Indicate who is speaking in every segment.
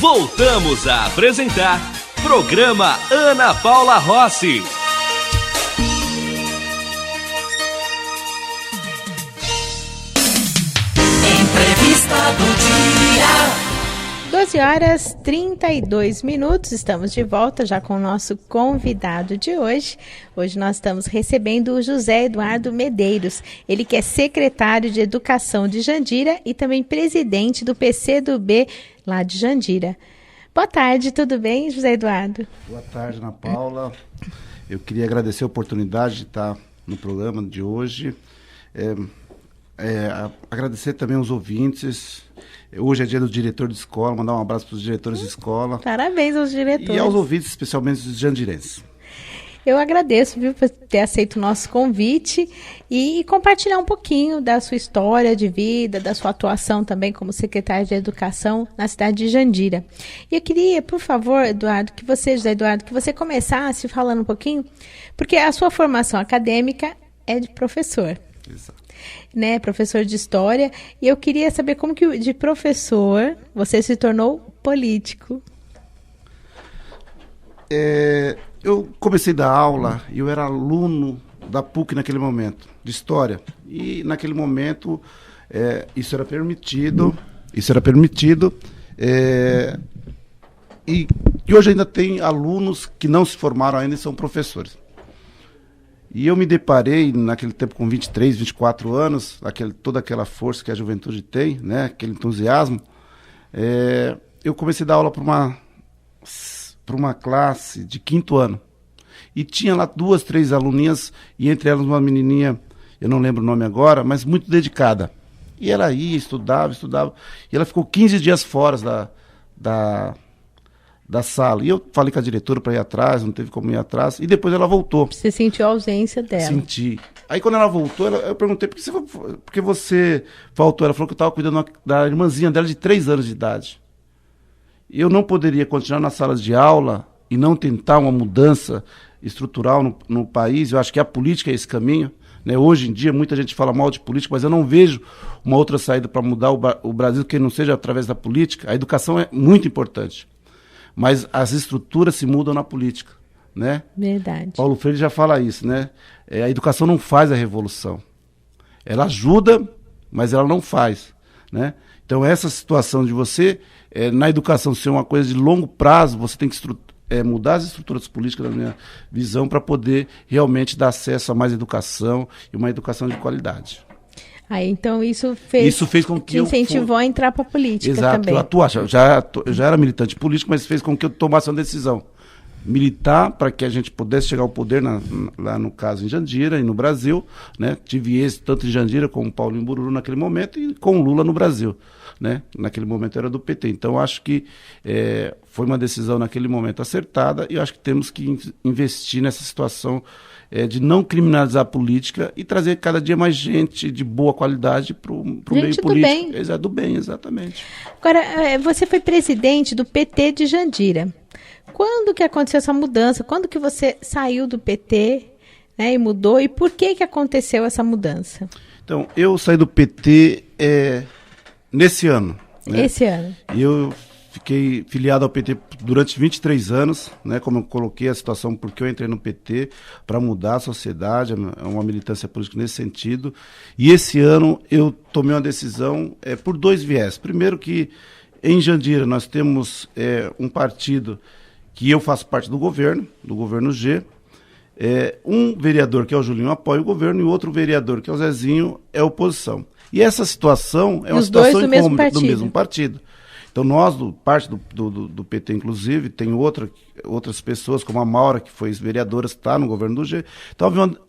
Speaker 1: Voltamos a apresentar Programa Ana Paula Rossi.
Speaker 2: Entrevista do dia.
Speaker 3: 12h32, estamos de volta já com o nosso convidado de hoje. Hoje nós estamos recebendo o José Eduardo Medeiros, ele que é secretário de Educação de Jandira e também presidente do PCdoB lá de Jandira. Boa tarde, tudo bem, José Eduardo?
Speaker 4: Boa tarde, Ana Paula. Eu queria agradecer a oportunidade de estar no programa de hoje. Agradecer também aos ouvintes. Hoje é dia do diretor de escola, mandar um abraço para os diretores de escola.
Speaker 3: Parabéns aos diretores.
Speaker 4: E aos ouvintes, especialmente os jandirenses.
Speaker 3: Eu agradeço, viu, por ter aceito o nosso convite e compartilhar um pouquinho da sua história de vida, da sua atuação também como secretário de Educação na cidade de Jandira. E eu queria, por favor, José Eduardo, que você começasse falando um pouquinho, porque a sua formação acadêmica é de professor.
Speaker 4: Exato.
Speaker 3: Né, professor de história, e eu queria saber como que de professor você se tornou político.
Speaker 4: Eu comecei a dar aula, eu era aluno da PUC naquele momento, de história, e naquele momento isso era permitido, e hoje ainda tem alunos que não se formaram ainda e são professores. E eu me deparei, naquele tempo, com 23, 24 anos, toda aquela força que a juventude tem, né, aquele entusiasmo. Eu comecei a dar aula para uma classe de 5º ano. E tinha lá 2, 3 aluninhas, e entre elas uma menininha, eu não lembro o nome agora, mas muito dedicada. E ela ia, estudava, e ela ficou 15 dias fora da sala. E eu falei com a diretora para ir atrás, não teve como ir atrás, e depois ela voltou.
Speaker 3: Você sentiu a ausência dela?
Speaker 4: Senti. Aí quando ela voltou, eu perguntei, por que você faltou? Ela falou que eu estava cuidando da irmãzinha dela de 3 anos de idade. Eu não poderia continuar nas salas de aula e não tentar uma mudança estrutural no país. Eu acho que a política é esse caminho. Né? Hoje em dia, muita gente fala mal de política, mas eu não vejo uma outra saída para mudar o Brasil que não seja através da política. A educação é muito importante. Mas as estruturas se mudam na política, né?
Speaker 3: Verdade.
Speaker 4: Paulo Freire já fala isso, né? A educação não faz a revolução. Ela ajuda, mas ela não faz, né? Então essa situação de você, na educação ser uma coisa de longo prazo, você tem que mudar as estruturas políticas, na minha visão, para poder realmente dar acesso a mais educação e uma educação de qualidade.
Speaker 3: Então isso fez com que te incentivou a entrar para a política.
Speaker 4: Exato,
Speaker 3: também.
Speaker 4: Eu já era militante político, mas fez com que eu tomasse uma decisão. Militar para que a gente pudesse chegar ao poder, lá no caso em Jandira e no Brasil, né? Tive êxito tanto em Jandira como Paulo Imbururu naquele momento e com Lula no Brasil, né? Naquele momento era do PT. Então acho que foi uma decisão naquele momento acertada e acho que temos que investir nessa situação de não criminalizar a política e trazer cada dia mais gente de boa qualidade para o meio político.
Speaker 3: Bem.
Speaker 4: Do bem, exatamente.
Speaker 3: Agora, você foi presidente do PT de Jandira. Quando que aconteceu essa mudança? Quando que você saiu do PT, né, e mudou? E por que aconteceu essa mudança?
Speaker 4: Então, eu saí do PT nesse ano. Né? Esse ano. Eu fiquei filiado ao PT durante 23 anos, né, como eu coloquei a situação, porque eu entrei no PT para mudar a sociedade, uma militância política nesse sentido. E esse ano eu tomei uma decisão por 2 viés. Primeiro que em Jandira nós temos um partido que eu faço parte do governo G. Um vereador, que é o Julinho, apoia o governo, e outro vereador, que é o Zezinho, é oposição. E essa situação é uma situação do mesmo partido. Então nós, parte do PT inclusive, tem outras pessoas, como a Maura, que foi vereadora, está no governo do G. Então havia uma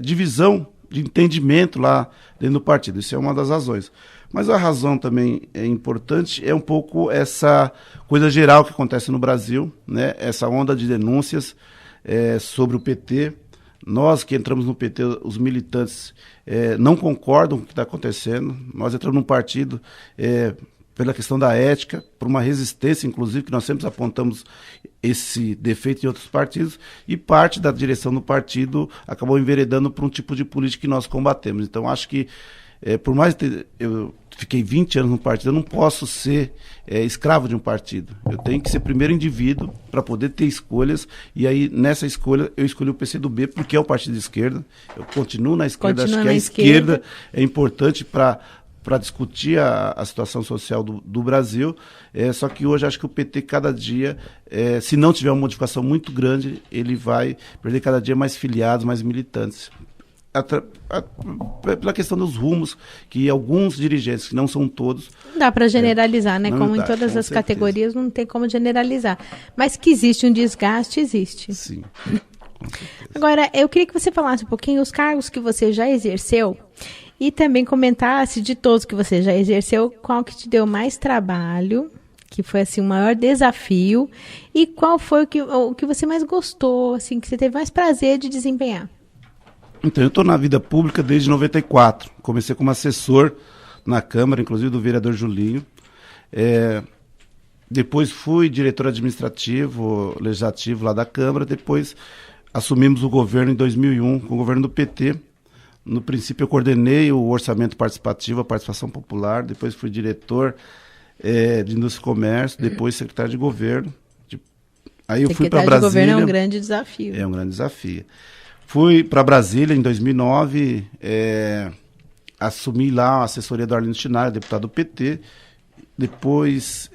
Speaker 4: divisão de entendimento lá dentro do partido. Isso é uma das razões. Mas a razão também importante é um pouco essa coisa geral que acontece no Brasil, né? Essa onda de denúncias sobre o PT. Nós que entramos no PT, os militantes, não concordam com o que está acontecendo. Nós entramos num partido pela questão da ética, por uma resistência, inclusive, que nós sempre apontamos esse defeito em outros partidos, e parte da direção do partido acabou enveredando para um tipo de política que nós combatemos. Então, acho que por mais que eu fiquei 20 anos no partido, eu não posso ser escravo de um partido. Eu tenho que ser primeiro indivíduo para poder ter escolhas, e aí nessa escolha eu escolhi o PCdoB porque é o partido de esquerda. Eu continuo na esquerda, acho que a esquerda é importante para discutir a situação social do Brasil, só que hoje acho que o PT cada dia, se não tiver uma modificação muito grande, ele vai perder cada dia mais filiados, mais militantes. Pela questão dos rumos, que alguns dirigentes, que não são todos... Não
Speaker 3: dá para generalizar, né? Como em todas as categorias, não tem como generalizar. Mas que existe um desgaste, existe.
Speaker 4: Sim.
Speaker 3: Agora, eu queria que você falasse um pouquinho os cargos que você já exerceu e também comentasse de todos que você já exerceu, qual que te deu mais trabalho, que foi assim o maior desafio, e qual foi o que você mais gostou, assim, que você teve mais prazer de desempenhar.
Speaker 4: Então, eu estou na vida pública desde 94. Comecei como assessor na Câmara, inclusive do vereador Julinho. Depois fui diretor administrativo, legislativo lá da Câmara. Depois assumimos o governo em 2001, com o governo do PT. No princípio, eu coordenei o orçamento participativo, a participação popular. Depois fui diretor de Indústria e Comércio. Depois secretário de governo. Aí eu fui para Brasília.
Speaker 3: Secretário de governo é um grande desafio.
Speaker 4: É um grande desafio. Fui para Brasília em 2009, assumi lá a assessoria do Arlindo Chinalha, deputado do PT, depois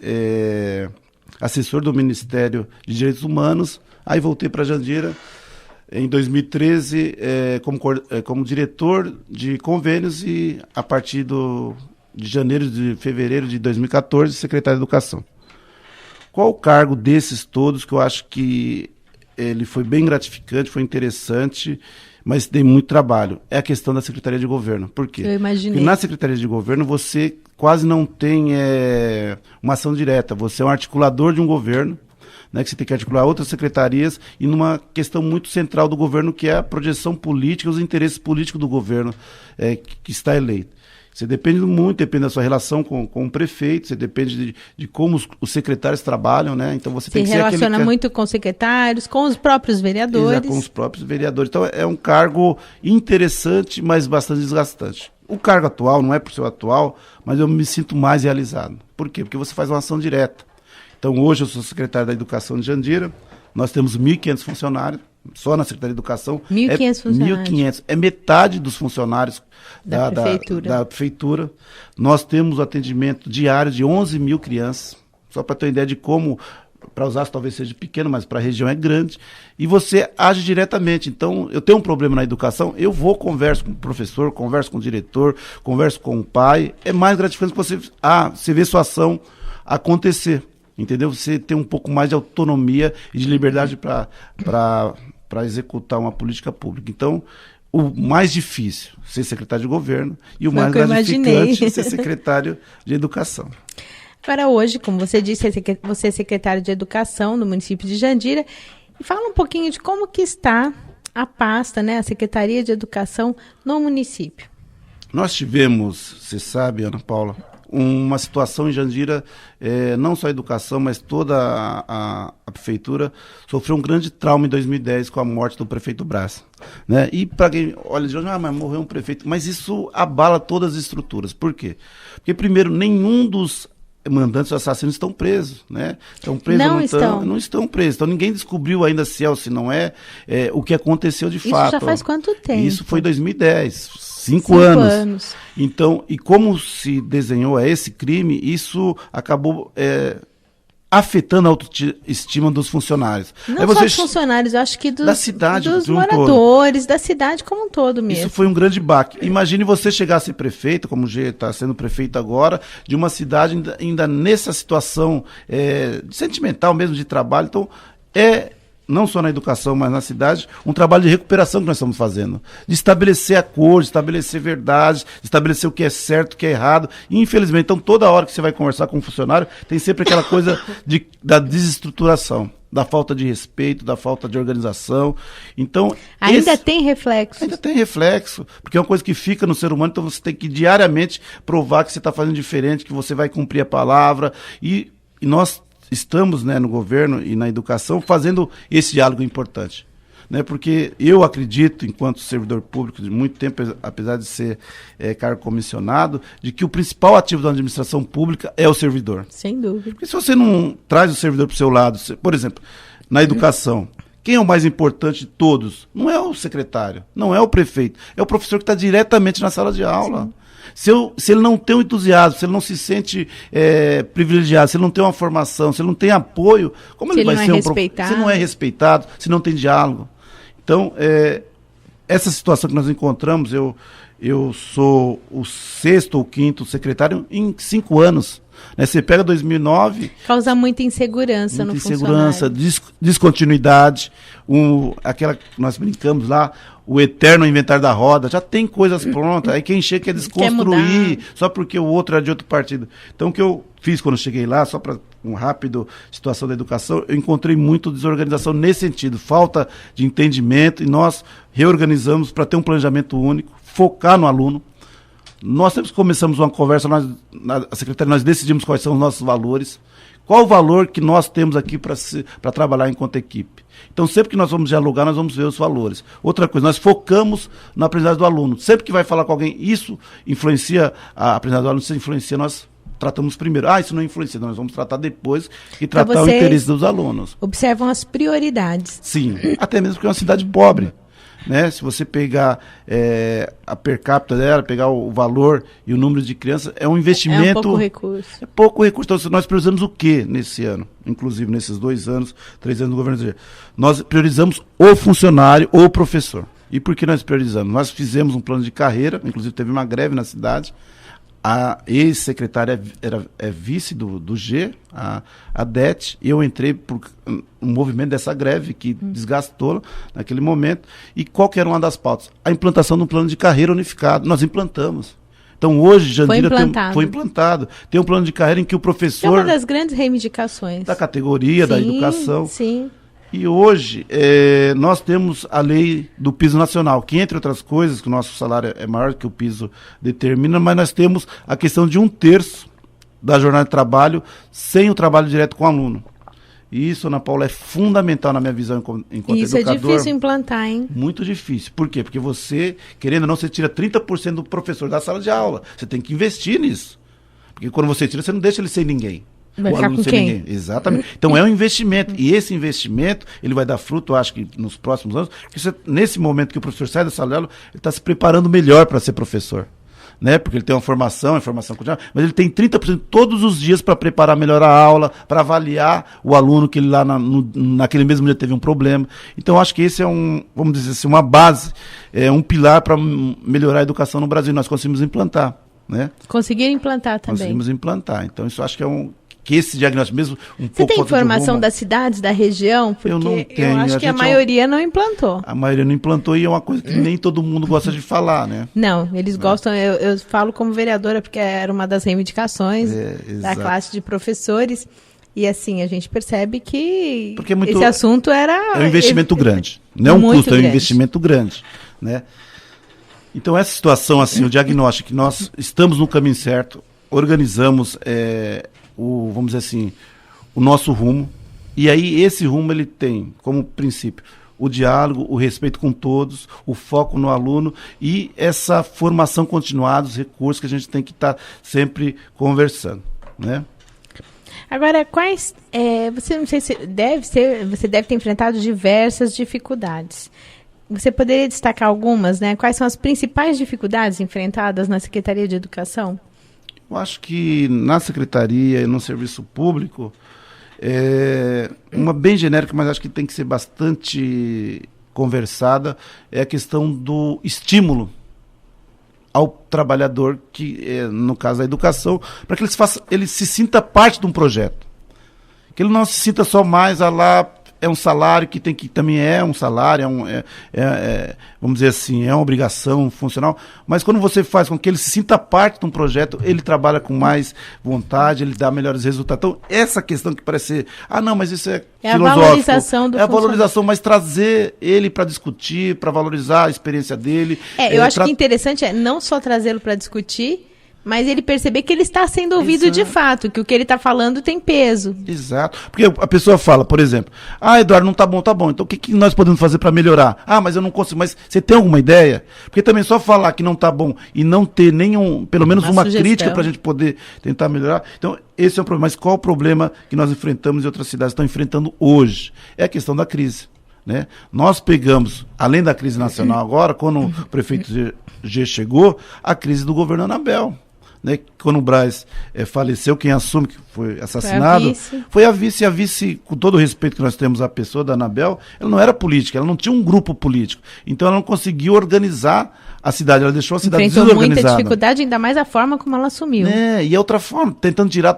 Speaker 4: assessor do Ministério de Direitos Humanos, aí voltei para Jandira em 2013 como diretor de convênios e a partir de fevereiro de 2014, secretário de Educação. Qual o cargo desses todos que eu acho que ele foi bem gratificante, foi interessante, mas tem muito trabalho? É a questão da Secretaria de Governo. Por quê?
Speaker 3: Eu imaginei.
Speaker 4: Porque na Secretaria de Governo você quase não tem uma ação direta. Você é um articulador de um governo, né, que você tem que articular outras secretarias, e numa questão muito central do governo, que é a projeção política, os interesses políticos do governo que está eleito. Você depende da sua relação com o prefeito, você depende de como os secretários trabalham, né? Então você tem que ser aquele... Se
Speaker 3: relaciona muito com os secretários, com os próprios vereadores.
Speaker 4: Exato, com os próprios vereadores. Então é um cargo interessante, mas bastante desgastante. O cargo atual, não é por ser atual, mas eu me sinto mais realizado. Por quê? Porque você faz uma ação direta. Então hoje eu sou secretário da Educação de Jandira, nós temos 1.500 funcionários, só na Secretaria de Educação.
Speaker 3: 1.500 funcionários.
Speaker 4: 1.500. É metade dos funcionários da prefeitura. Nós temos atendimento diário de 11 mil crianças. Só para ter uma ideia de como, para Osasco talvez seja pequeno, mas para a região é grande. E você age diretamente. Então, eu tenho um problema na educação, eu vou, converso com o professor, converso com o diretor, converso com o pai. É mais gratificante que você vê sua ação acontecer. Entendeu? Você tem um pouco mais de autonomia e de liberdade para executar uma política pública. Então, o mais difícil, ser secretário de governo, e o mais gratificante, ser secretário de educação.
Speaker 3: Agora, hoje, como você disse, você é secretário de educação no município de Jandira. E fala um pouquinho de como que está a pasta, né, a Secretaria de Educação no município.
Speaker 4: Nós tivemos, você sabe, Ana Paula, uma situação em Jandira, não só a educação, mas toda a prefeitura sofreu um grande trauma em 2010 com a morte do prefeito Brás, né? E para quem olha de hoje, mas morreu um prefeito, mas isso abala todas as estruturas. Por quê? Porque, primeiro, nenhum dos mandantes assassinos estão presos, né? Estão presos não estão presos. Então ninguém descobriu ainda se é ou se não é, o que aconteceu de fato.
Speaker 3: Isso já faz quanto tempo?
Speaker 4: Isso foi em 2010, 5 anos. Então, e como se desenhou esse crime, isso acabou afetando a autoestima dos funcionários.
Speaker 3: Não só dos funcionários, eu acho que da cidade, dos moradores, da cidade como um todo mesmo.
Speaker 4: Isso foi um grande baque. Imagine você chegar a ser prefeito, como está sendo prefeito agora, de uma cidade ainda nessa situação sentimental mesmo, de trabalho. Então, não só na educação, mas na cidade, um trabalho de recuperação que nós estamos fazendo. De estabelecer acordos, de estabelecer verdades, de estabelecer o que é certo, o que é errado. E, infelizmente, então, toda hora que você vai conversar com um funcionário, tem sempre aquela coisa da desestruturação, da falta de respeito, da falta de organização. Então,
Speaker 3: ainda tem reflexo.
Speaker 4: Ainda tem reflexo, porque é uma coisa que fica no ser humano, então você tem que diariamente provar que você está fazendo diferente, que você vai cumprir a palavra. E nós estamos, né, no governo e na educação fazendo esse diálogo importante. né? Porque eu acredito, enquanto servidor público de muito tempo, apesar de ser cargo comissionado, de que o principal ativo da administração pública é o servidor.
Speaker 3: Sem dúvida.
Speaker 4: Porque se você não traz o servidor para o seu lado, por exemplo, na educação, quem é o mais importante de todos? Não é o secretário, não é o prefeito, é o professor que está diretamente na sala de aula. Se ele não tem um entusiasmo, se ele não se sente privilegiado, se ele não tem uma formação, se ele não tem apoio, como ele vai ser um professor? Se não é respeitado, se não tem diálogo. Então, essa situação que nós encontramos, eu sou o 6º ou 5º secretário em 5 anos. Né? Você pega 2009...
Speaker 3: Causa muita insegurança no funcionário. Muita insegurança, descontinuidade, aquela que nós brincamos lá, o eterno inventário da roda, já tem coisas prontas, aí quem chega quer desconstruir, só porque o outro é de outro partido. Então o que eu fiz quando cheguei lá, só para um rápido situação da educação, eu encontrei muito desorganização nesse sentido, falta de entendimento, e nós reorganizamos para ter um planejamento único, focar no aluno. Nós sempre começamos uma conversa, na secretaria nós decidimos quais são os nossos valores, qual o valor que nós temos aqui para trabalhar enquanto equipe. Então, sempre que nós vamos dialogar, nós vamos ver os valores. Outra coisa, nós focamos na aprendizagem do aluno. Sempre que vai falar com alguém, isso influencia a aprendizagem do aluno, se influencia, nós tratamos primeiro. Isso não influencia, nós vamos tratar depois e tratar o interesse dos alunos. Observam as prioridades.
Speaker 4: Sim, até mesmo porque é uma cidade pobre. Né? Se você pegar a per capita dela, pegar o valor e o número de crianças, é um investimento...
Speaker 3: É pouco recurso.
Speaker 4: É pouco recurso. Então, nós priorizamos o quê nesse ano? Inclusive, nesses 2 anos, 3 anos do governo. Nós priorizamos o funcionário ou o professor. E por que nós priorizamos? Nós fizemos um plano de carreira, inclusive teve uma greve na cidade. A ex-secretária é vice do G, a DET, e eu entrei por um movimento dessa greve que desgastou naquele momento. E qual que era uma das pautas? A implantação de um plano de carreira unificado. Nós implantamos. Então hoje, Jandira foi implantado. Tem um plano de carreira em que o professor...
Speaker 3: É uma das grandes reivindicações.
Speaker 4: Da categoria, da educação.
Speaker 3: Sim.
Speaker 4: E hoje, nós temos a lei do piso nacional, que entre outras coisas, que o nosso salário é maior que o piso determina, mas nós temos a questão de 1/3 da jornada de trabalho sem o trabalho direto com o aluno. E isso, Ana Paula, é fundamental na minha visão enquanto educador.
Speaker 3: Isso é difícil implantar, hein?
Speaker 4: Muito difícil. Por quê? Porque você, querendo ou não, você tira 30% do professor da sala de aula. Você tem que investir nisso. Porque quando você tira, você não deixa ele sem ninguém.
Speaker 3: Vai ficar com quem?
Speaker 4: Ninguém. Exatamente. Então é um investimento. E esse investimento, ele vai dar fruto, eu acho que nos próximos anos. Porque nesse momento que o professor sai da sala de aula, ele está se preparando melhor para ser professor. Né? Porque ele tem uma formação contínua, mas ele tem 30% todos os dias para preparar melhor a aula, para avaliar o aluno que ele lá naquele mesmo dia teve um problema. Então acho que esse é vamos dizer assim, uma base, um pilar para melhorar a educação no Brasil. Nós conseguimos implantar. Né?
Speaker 3: Conseguiram implantar também.
Speaker 4: Conseguimos implantar. Então isso acho que que esse diagnóstico mesmo
Speaker 3: Você tem informação das cidades, da região? Porque
Speaker 4: eu não tenho.
Speaker 3: Eu acho que a maioria não implantou.
Speaker 4: A maioria não implantou e é uma coisa que nem todo mundo gosta de falar, né?
Speaker 3: Não, eles gostam, eu falo como vereadora porque era uma das reivindicações da classe de professores. E assim, a gente percebe que esse assunto era...
Speaker 4: É um investimento grande. Não é um custo, é um investimento grande. Né? Então essa situação, assim, o diagnóstico que nós estamos no caminho certo, organizamos... vamos dizer assim, o nosso rumo, e aí esse rumo ele tem como princípio o diálogo, o respeito com todos, o foco no aluno e essa formação continuada, os recursos que a gente tem que estar sempre conversando, né?
Speaker 3: Agora, você não sei se você deve ter enfrentado diversas dificuldades. Você poderia destacar algumas, né? Quais são as principais dificuldades enfrentadas na Secretaria de Educação?
Speaker 4: Eu acho que na secretaria e no serviço público, uma bem genérica, mas acho que tem que ser bastante conversada, é a questão do estímulo ao trabalhador, que no caso da educação, para que ele se sinta parte de um projeto. Que ele não se sinta só mais lá, é um salário que também é um salário, vamos dizer assim, é uma obrigação funcional, mas quando você faz com que ele se sinta parte de um projeto, ele trabalha com mais vontade, ele dá melhores resultados. Então, essa questão que parece ser, não, mas isso é filosófico.
Speaker 3: A valorização do
Speaker 4: É a valorização, mas trazer ele para discutir, para valorizar a experiência dele.
Speaker 3: Eu acho que interessante não só trazê-lo para discutir, mas ele perceber que ele está sendo ouvido de fato, que o que ele está falando tem peso.
Speaker 4: Exato. Porque a pessoa fala, por exemplo, Eduardo, não tá bom, então o que nós podemos fazer para melhorar? Mas eu não consigo, mas você tem alguma ideia? Porque também só falar que não tá bom e não ter pelo menos uma crítica para a gente poder tentar melhorar. Então, esse é o problema. Mas qual o problema que nós enfrentamos e outras cidades estão enfrentando hoje? É a questão da crise. Né? Nós pegamos, além da crise nacional agora, quando o prefeito G chegou, a crise do governo Anabel. Né? Quando o Braz faleceu, quem assume que foi assassinado foi a vice. A vice, com todo o respeito que nós temos à pessoa da Anabel, ela não era política, ela não tinha um grupo político. Então ela não conseguiu organizar a cidade, ela deixou a cidade desorganizada.
Speaker 3: Enfrentou muita dificuldade, ainda mais a forma como ela assumiu.
Speaker 4: E a outra forma, tentando tirar,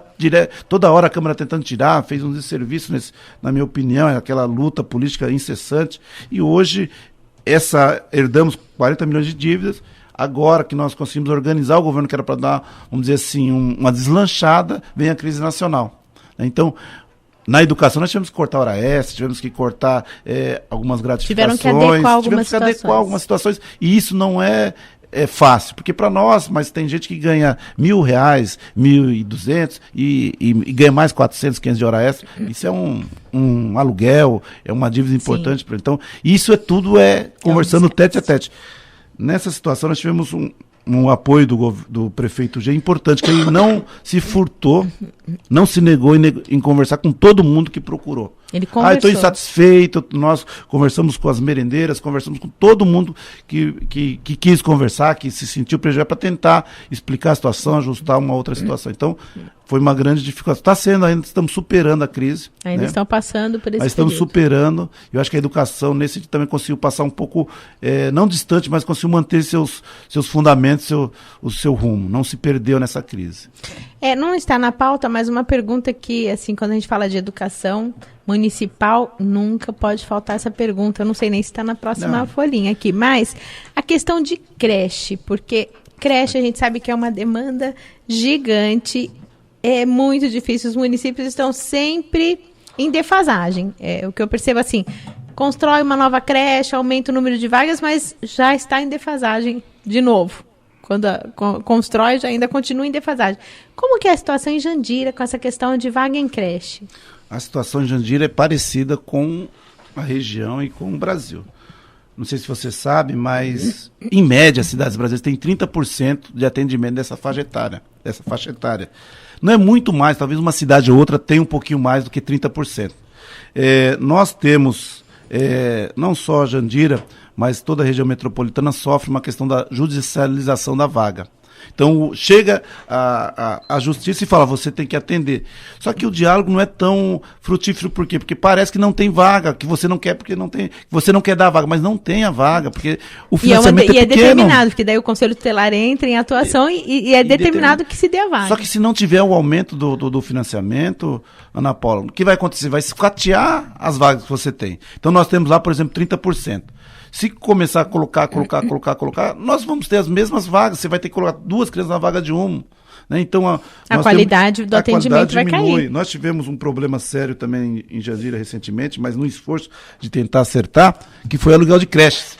Speaker 4: toda hora a Câmara tentando tirar, fez um desserviço, na minha opinião, aquela luta política incessante. E hoje, herdamos 40 milhões de dívidas. Agora que nós conseguimos organizar o governo, que era para dar, vamos dizer assim, uma deslanchada, vem a crise nacional. Então, na educação nós tivemos que cortar hora extra, tivemos que cortar algumas gratificações.
Speaker 3: Tivemos que adequar
Speaker 4: algumas situações. E isso não é fácil, porque para nós, mas tem gente que ganha R$1.000, 1.200 e ganha mais 400, 500 de hora extra. Isso é um aluguel, é uma dívida importante para ele. Então, isso tudo conversando tete a tete. Nessa situação, nós tivemos um apoio do prefeito G importante, que ele não se furtou, não se negou em conversar com todo mundo que procurou.
Speaker 3: Ele conversou.
Speaker 4: Estou insatisfeito, nós conversamos com as merendeiras, conversamos com todo mundo que quis conversar, que se sentiu prejudicado, para tentar explicar a situação, ajustar uma outra situação. Então, foi uma grande dificuldade. Está sendo, ainda estamos superando a crise.
Speaker 3: Ainda estão passando por esse
Speaker 4: Mas estamos superando. Eu acho que a educação, nesse também conseguiu passar um pouco, não distante, mas conseguiu manter seus fundamentos, o seu rumo. Não se perdeu nessa crise.
Speaker 3: Não está na pauta, mas uma pergunta que, assim, quando a gente fala de educação municipal, nunca pode faltar essa pergunta. Eu não sei nem se está na próxima folhinha aqui, mas a questão de creche, porque creche a gente sabe que é uma demanda gigante, é muito difícil, os municípios estão sempre em defasagem. O que eu percebo assim, constrói uma nova creche, aumenta o número de vagas, mas já está em defasagem de novo. Quando constrói, já ainda continua em defasagem. Como que é a situação em Jandira com essa questão de vaga em creche?
Speaker 4: A situação em Jandira é parecida com a região e com o Brasil. Não sei se você sabe, mas em média as cidades brasileiras têm 30% de atendimento dessa faixa etária. Não é muito mais, talvez uma cidade ou outra tenha um pouquinho mais do que 30%. Nós temos, não só a Jandira, mas toda a região metropolitana sofre uma questão da judicialização da vaga. Então, chega a justiça e fala, você tem que atender. Só que o diálogo não é tão frutífero, por quê? Porque parece que não tem vaga, que você não quer porque não tem, que você não quer dar a vaga, mas não tem a vaga, porque o financiamento é pequeno.
Speaker 3: E é determinado, porque daí o Conselho Tutelar entra em atuação e é determinado que se dê a vaga.
Speaker 4: Só que se não tiver o aumento do financiamento, Ana Paula, o que vai acontecer? Vai se fatiar as vagas que você tem. Então, nós temos lá, por exemplo, 30%. Se começar a colocar, nós vamos ter as mesmas vagas. Você vai ter que colocar 2 crianças na vaga de uma. Né? Então,
Speaker 3: a qualidade do atendimento vai cair.
Speaker 4: Nós tivemos um problema sério também em Jandira recentemente, mas no esforço de tentar acertar, que foi aluguel de creches.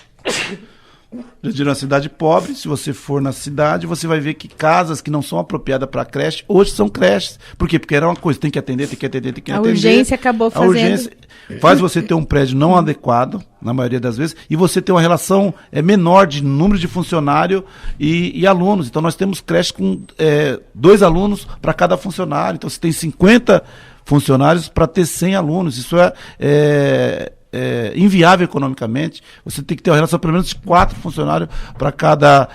Speaker 4: Jandira é uma cidade pobre. Se você for na cidade, você vai ver que casas que não são apropriadas para creche, hoje são creches. Por quê? Porque era uma coisa, tem que atender. A
Speaker 3: urgência acabou fazendo. A urgência
Speaker 4: faz você ter um prédio não adequado, na maioria das vezes, e você ter uma relação menor de número de funcionário e alunos. Então, nós temos creche com 2 alunos para cada funcionário. Então, você tem 50 funcionários para ter 100 alunos. Isso é inviável economicamente. Você tem que ter uma relação pelo menos de 4 funcionários para cada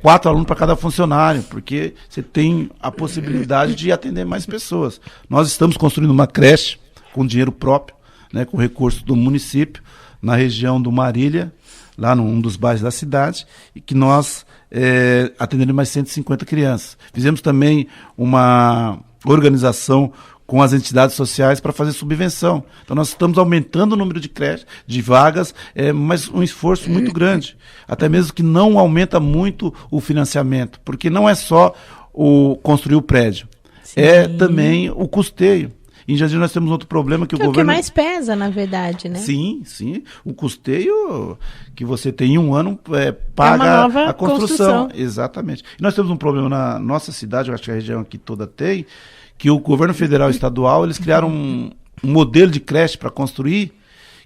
Speaker 4: 4 alunos para cada funcionário, porque você tem a possibilidade de atender mais pessoas. Nós estamos construindo uma creche com dinheiro próprio, né, com recurso do município, na região do Marília, lá num dos bairros da cidade, e que nós atenderemos mais 150 crianças. Fizemos também uma organização com as entidades sociais para fazer subvenção. Então, nós estamos aumentando o número de creches, de vagas, mas um esforço muito grande. Até mesmo que não aumenta muito o financiamento, porque não é só construir o prédio, é também o custeio. Em Jandira nós temos outro problema que o
Speaker 3: governo...
Speaker 4: o que
Speaker 3: mais pesa, na verdade, né?
Speaker 4: Sim. O custeio que você tem em um ano paga a construção. Exatamente. E nós temos um problema na nossa cidade, eu acho que a região aqui toda tem, que o governo federal e estadual, eles criaram um modelo de creche para construir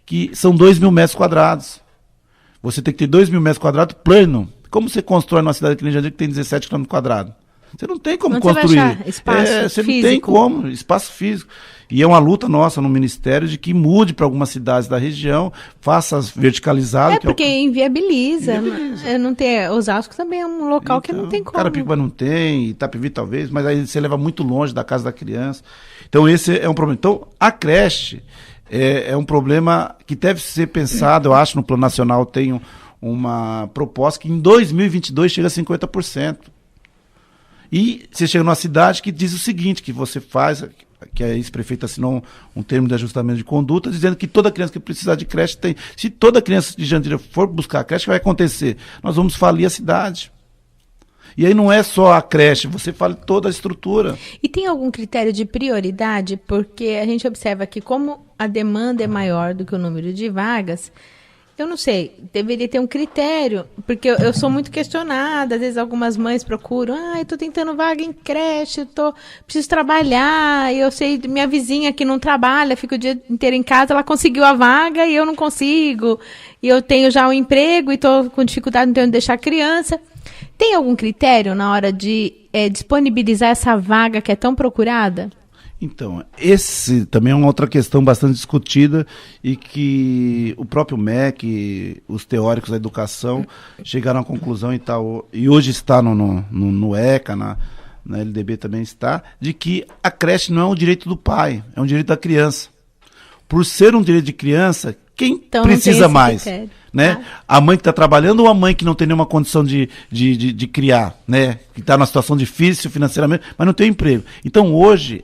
Speaker 4: que são 2.000 metros quadrados. Você tem que ter 2.000 metros quadrados plano. Como você constrói numa cidade que nem Jandira que tem 17 km quadrados? Você não tem como construir.
Speaker 3: Você vai achar espaço
Speaker 4: você
Speaker 3: físico.
Speaker 4: Não tem como, espaço físico. E é uma luta nossa no Ministério de que mude para algumas cidades da região, faça verticalizado.
Speaker 3: Porque inviabiliza. Não tem, Osasco também é um local que não tem como.
Speaker 4: Carapicuíba não tem, Itapevi talvez, mas aí você leva muito longe da casa da criança. Então esse é um problema. Então a creche é um problema que deve ser pensado, eu acho, no Plano Nacional tem uma proposta que em 2022 chega a 50%. E você chega numa cidade que diz o seguinte, que você faz, que a ex-prefeita assinou um termo de ajustamento de conduta, dizendo que toda criança que precisar de creche tem. Se toda criança de Jandira for buscar a creche, o que vai acontecer? Nós vamos falir a cidade. E aí não é só a creche, você fala toda a estrutura.
Speaker 3: E tem algum critério de prioridade? Porque a gente observa que como a demanda é maior do que o número de vagas, eu não sei, deveria ter um critério, porque eu sou muito questionada, às vezes algumas mães procuram, eu tô tentando vaga em creche, preciso trabalhar, eu sei, minha vizinha que não trabalha, fica o dia inteiro em casa, ela conseguiu a vaga e eu não consigo, e eu tenho já um emprego e tô com dificuldade, não tenho onde deixar a criança. Tem algum critério na hora de disponibilizar essa vaga que é tão procurada?
Speaker 4: Então, esse também é uma outra questão bastante discutida e que o próprio MEC, os teóricos da educação, chegaram à conclusão e hoje está no ECA, na LDB também está, de que a creche não é um direito do pai, é um direito da criança. Por ser um direito de criança, quem precisa mais? Né? A mãe que está trabalhando ou a mãe que não tem nenhuma condição de criar, né? Que está numa situação difícil financeiramente, mas não tem emprego. Então hoje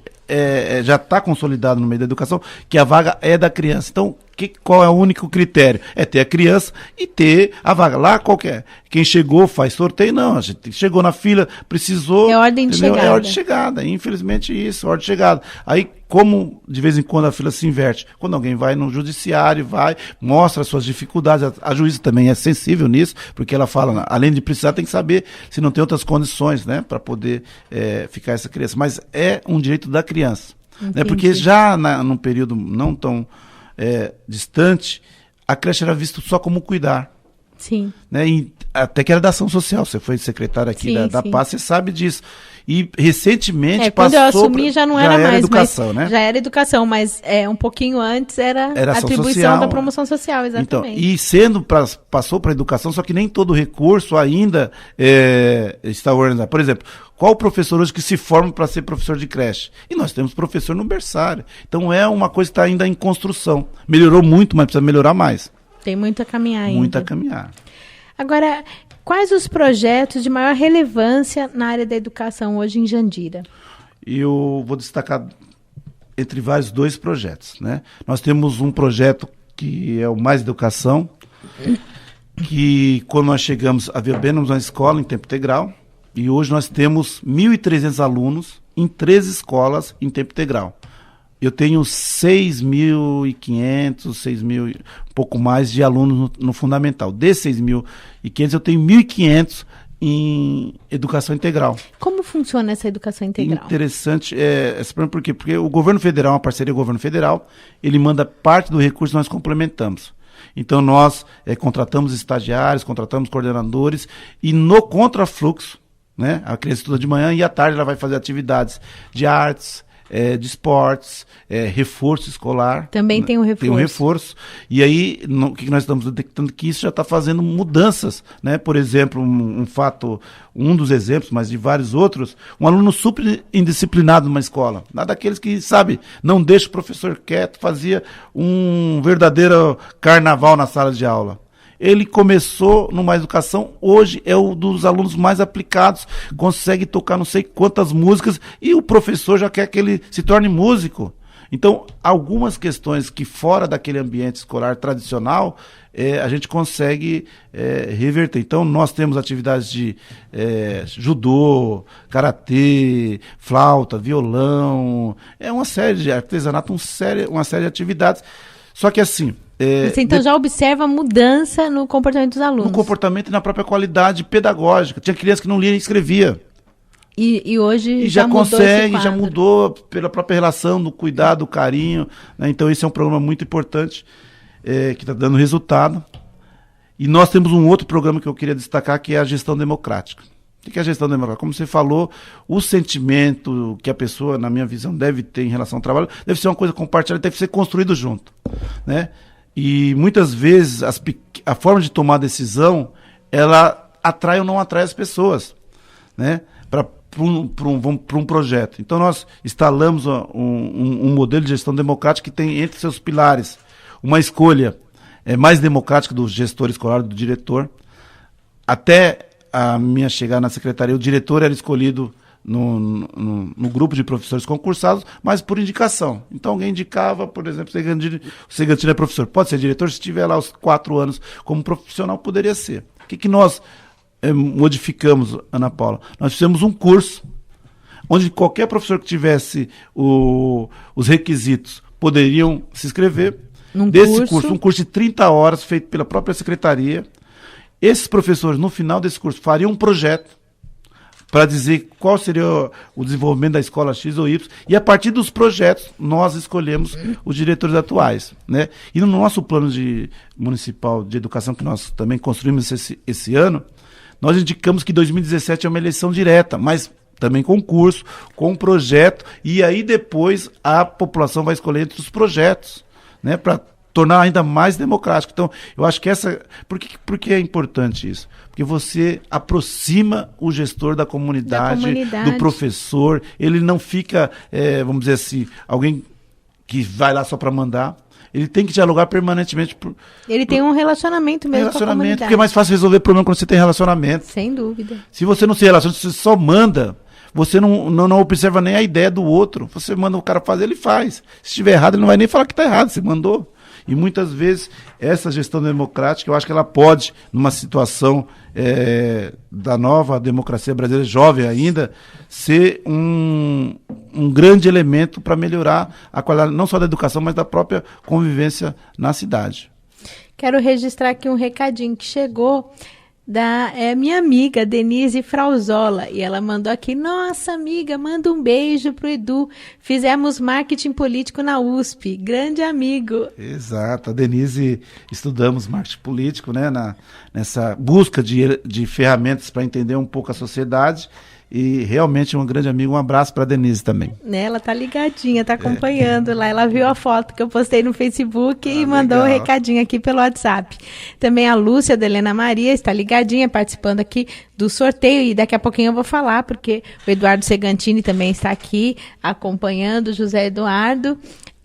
Speaker 4: já está consolidado no meio da educação que a vaga é da criança. Então qual é o único critério? É ter a criança e ter a vaga. Lá qualquer. Quem chegou faz sorteio, não. A gente chegou na fila, precisou.
Speaker 3: É ordem de chegada.
Speaker 4: É ordem de chegada. Infelizmente isso, ordem de chegada. Aí, como de vez em quando a fila se inverte? Quando alguém vai no judiciário, mostra as suas dificuldades. A juíza também é sensível nisso, porque ela fala, além de precisar, tem que saber se não tem outras condições, né, para poder ficar essa criança. Mas é um direito da criança. Né, porque já num período não tão distante, a creche era vista só como cuidar.
Speaker 3: Sim.
Speaker 4: Né? E até que era da ação social, você foi secretária aqui da PAS, você sabe disso. E recentemente
Speaker 3: quando eu assumi já não era mais
Speaker 4: educação, né?
Speaker 3: Já era educação, mas um pouinho antes era atribuição social, da promoção social, exatamente.
Speaker 4: Então, passou para a educação, só que nem todo recurso ainda está organizado. Por exemplo, qual o professor hoje que se forma para ser professor de creche? E nós temos professor no berçário. Então é uma coisa que está ainda em construção. Melhorou muito, mas precisa melhorar mais.
Speaker 3: Tem muito a caminhar ainda.
Speaker 4: Muito a caminhar.
Speaker 3: Agora, quais os projetos de maior relevância na área da educação hoje em Jandira?
Speaker 4: Eu vou destacar entre vários 2 projetos, né? Nós temos um projeto que é o Mais Educação, que quando nós chegamos, havia apenas uma escola em tempo integral, e hoje nós temos 1.300 alunos em 13 escolas em tempo integral. Eu tenho 6.500, 6.000, um pouco mais de alunos no fundamental. Desses 6.500, eu tenho 1.500 em educação integral.
Speaker 3: Como funciona essa educação integral?
Speaker 4: Interessante. Por quê? Porque o governo federal, uma parceria com o governo federal, ele manda parte do recurso e nós complementamos. Então nós contratamos estagiários, contratamos coordenadores e no contrafluxo, né, a criança estuda de manhã e à tarde ela vai fazer atividades de artes, de esportes, reforço escolar.
Speaker 3: Também tem um reforço.
Speaker 4: Tem um reforço. E aí, o que nós estamos detectando? Que isso já está fazendo mudanças, né? Por exemplo, um dos exemplos, mas de vários outros, um aluno super indisciplinado numa escola. Nada daqueles que, não deixa o professor quieto, fazia um verdadeiro carnaval na sala de aula. Ele começou numa educação, hoje é um dos alunos mais aplicados, consegue tocar não sei quantas músicas e o professor já quer que ele se torne músico. Então, algumas questões que fora daquele ambiente escolar tradicional, a gente consegue reverter. Então, nós temos atividades de judô, karatê, flauta, violão, uma série de artesanato, uma série de atividades. Só que assim...
Speaker 3: Você então já observa mudança no comportamento dos alunos?
Speaker 4: No comportamento e na própria qualidade pedagógica. Tinha criança que não lia nem escrevia.
Speaker 3: E hoje
Speaker 4: já consegue, já mudou pela própria relação, do cuidado, do carinho, né? Então esse é um programa muito importante, que está dando resultado. E nós temos um outro programa que eu queria destacar, que é a gestão democrática. O que é a gestão democrática? Como você falou, o sentimento que a pessoa, na minha visão, deve ter em relação ao trabalho, deve ser uma coisa compartilhada, deve ser construído junto, né? E muitas vezes a forma de tomar decisão, ela atrai ou não atrai as pessoas, né? Para um projeto. Então nós instalamos um modelo de gestão democrática que tem entre seus pilares uma escolha mais democrática do gestor escolar, do diretor. Até a minha chegada na secretaria, o diretor era escolhido no grupo de professores concursados, mas por indicação. Então alguém indicava, por exemplo, o Segantino é professor, pode ser diretor, se tiver lá os 4 anos como profissional, poderia ser. O que nós modificamos, Ana Paula? Nós fizemos um curso onde qualquer professor que tivesse os requisitos poderiam se inscrever. Um curso de 30 horas feito pela própria secretaria. Esses professores, no final desse curso, fariam um projeto para dizer qual seria o desenvolvimento da escola X ou Y, e a partir dos projetos nós escolhemos os diretores atuais, né? E no nosso plano municipal de educação, que nós também construímos esse ano, nós indicamos que 2017 é uma eleição direta, mas também com curso, com projeto, e aí depois a população vai escolher entre os projetos, né, para tornar ainda mais democrático. Então, eu acho que por que é importante isso? Porque você aproxima o gestor da comunidade, do professor, ele não fica, vamos dizer assim, alguém que vai lá só para mandar. Ele tem que dialogar permanentemente.
Speaker 3: Ele tem um relacionamento mesmo com a comunidade.
Speaker 4: Porque é mais fácil resolver problema quando você tem relacionamento.
Speaker 3: Sem dúvida.
Speaker 4: Se você não se relaciona, se você só manda, você não observa nem a ideia do outro. Você manda o cara fazer, ele faz. Se estiver errado, ele não vai nem falar que está errado, você mandou. E muitas vezes essa gestão democrática, eu acho que ela pode, numa situação da nova democracia brasileira, jovem ainda, ser um grande elemento para melhorar a qualidade não só da educação, mas da própria convivência na cidade.
Speaker 3: Quero registrar aqui um recadinho que chegou da minha amiga Denise Frauzola, e ela mandou aqui: nossa amiga, manda um beijo pro Edu, fizemos marketing político na USP, grande amigo.
Speaker 4: Exato, a Denise, estudamos marketing político, né, nessa busca de ferramentas para entender um pouco a sociedade, e realmente um grande amigo. Um abraço para a Denise também.
Speaker 3: Ela tá ligadinha, tá acompanhando lá. Ela viu a foto que eu postei no Facebook e mandou um recadinho aqui pelo WhatsApp. Também a Lúcia da Helena Maria está ligadinha, participando aqui do sorteio, e daqui a pouquinho eu vou falar, porque o Eduardo Segantini também está aqui acompanhando o José Eduardo.